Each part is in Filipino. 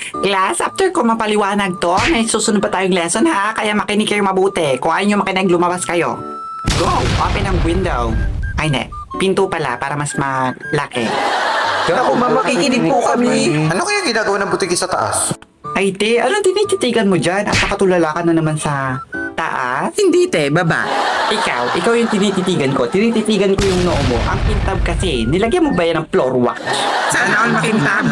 Class, after ko mapaliwanag to, may susunod pa tayong lesson ha, kaya makinig kayo mabuti. Kung ayaw nyo makinig, lumabas kayo. Go! Open ang window. Ay, hindi. Pinto pala para mas malaki. Ako, makikinig po kami. Ano kaya ginagawa ng butiki sa taas? Ay, te, anong tinititigan mo dyan? At nakatulala ka na naman sa taas? Hindi te, baba. Ikaw yung tinititigan ko. Tinititigan ko yung noo mo. Ang kintab kasi, nilagyan mo ba yan ng floor wax? Sana all makintab.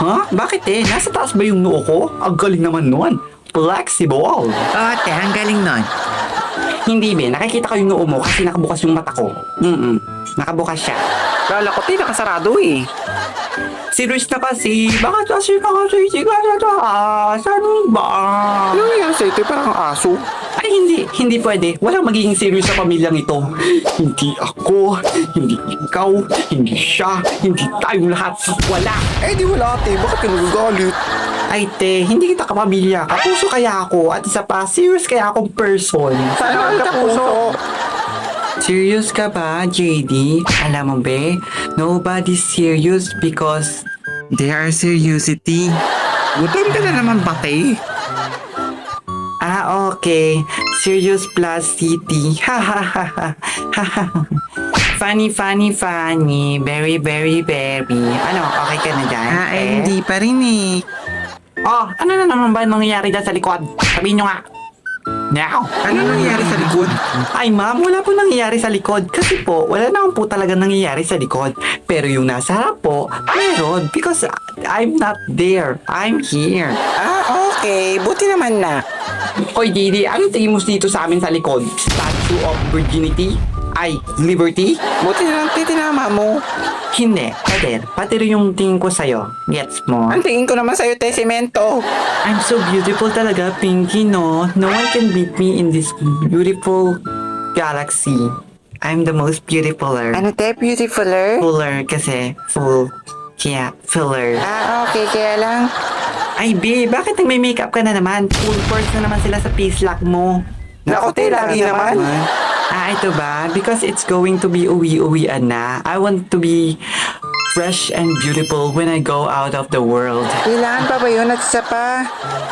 Ha? Bakit eh? Nasa taas ba yung noo ko? Ang galing naman nun. Flexible. Oo te, ang galing nun. Hindi be, nakikita ko yung noo mo kasi nakabukas yung mata ko. Nakabukas siya. Kala ko, nakasarado eh. Serious na kasi, bakit kasi nakasisiga sa taas? Ano ba? Ano yan sa ito? Parang aso. Ay, hindi pwede. Walang magiging serious sa pamilyang ito. Hindi ako, hindi ikaw, hindi siya, hindi tayong lahat. Wala. Eh di wala ate, bakit ka nagagalit? Ay te, hindi kita kapamilya. Kapuso kaya ako at isa pa, serious kaya akong person. Sana ka puso. Serious ka ba, JD? Alam mo be, nobody's serious because They are seriosity. Gutom ka na naman pati. okay. Serious plus city. Ha ha ha ha ha ha. Funny. Very. Ano, okay ka na dyan? Hindi pa rin eh. Oh, ano na naman ba nangyayari dyan sa likod? Sabihin nyo nga. Now. Ano nangyari sa likod? Ay ma'am, wala po nangyayari sa likod. Kasi po, wala naman po talaga nangyayari sa likod. Pero yung nasa harap po, meron. Because I'm not there. I'm here. Okay. Buti naman na. Oy, JD, ano tingin mo dito sa amin sa likod? Statue of Virginity? Ay, Liberty? Buti na lang titinama mo. Hindi, pader. Pader yung tingin ko sa'yo. Gets mo? Ang tingin ko naman sa'yo, Tessimento. I'm so beautiful talaga, Pinky, no? No one can beat me in this beautiful galaxy. I'm the most beautifuler. Ano te, beautifuler? Fuller kasi. Full. Kaya, fuller. Okay, kaya lang. Ay, B, bakit nagme-makeup ka na naman? Full force na naman sila sa face lock mo. Naku te, lagi naman. Ito ba? Because it's going to be uwi-uwian na. I want to be fresh and beautiful when I go out of the world. Kailangan pa ba yun at isa pa?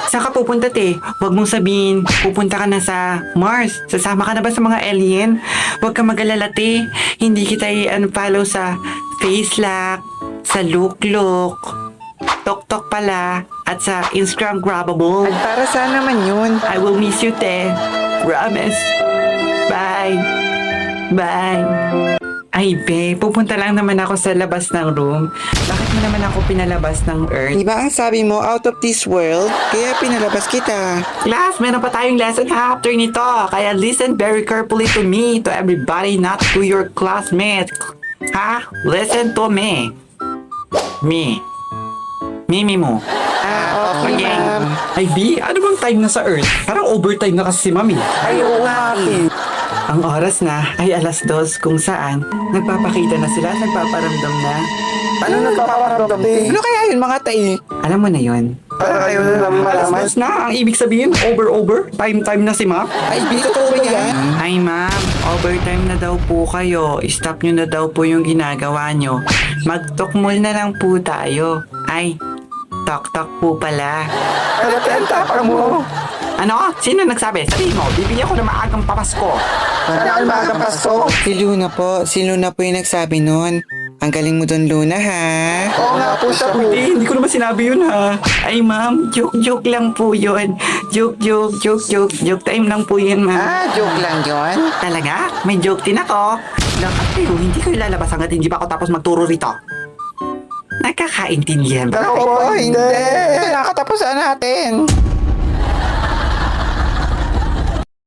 Saan ka pupunta, te? Huwag mong sabihin, pupunta ka na sa Mars. Sasama ka na ba sa mga alien? Huwag ka mag-alala, te. Hindi kita i-unfollow sa Facelock, sa Look, Tok pala, at sa Instagram Grabbable. At para saan naman yun? I will miss you, te. Promise. Bye. Ay, be, pupunta lang naman ako sa labas ng room. Bakit mo naman ako pinalabas ng Earth? Diba ang sabi mo, out of this world? Kaya pinalabas kita. Class, meron pa tayong lesson after nito. Kaya listen very carefully to me, to everybody, not to your classmates. Ha? Listen to me. Mimi mo. Okay, ma'am. Ay, B, ano bang time na sa Earth? Parang overtime na kasi si Mami. Ay, oo nga, ate. Ang oras na ay 2:00 kung saan nagpapakita na sila, nagpaparamdam na. Ano nagpaparamdam te? Ano kaya yun mga tay? Alam mo na yon. Para kayo na naman malaman. 2:00 na, ang ibig sabihin, over, time na si Ma'am. Ay, dito ba yan? Ay ma'am, overtime na daw po kayo. Stop nyo na daw po yung ginagawa nyo. Mag-tokmol na lang po tayo. Ay, tok po pala. Ano te, ang tapang mo? Ano? Sino nagsabi? Sabihin mo, bibigyan ko ng maagang papasko. Sana umagang pasto. Si Luna po yung nagsabi nun. Ang galing mo dun, Luna, ha? Oo nga po siya po. Hindi ko naman sinabi yun ha. Ay ma'am, joke lang po yun. Joke time lang po yun ma'am. Joke lang yun. Talaga? May joke din ako. Dapat kayo, hindi kayo lalabas hanggat hindi pa ako tapos magturo rito. Nakakaintindihan ba? Ako po, hindi. Nakatapusan natin.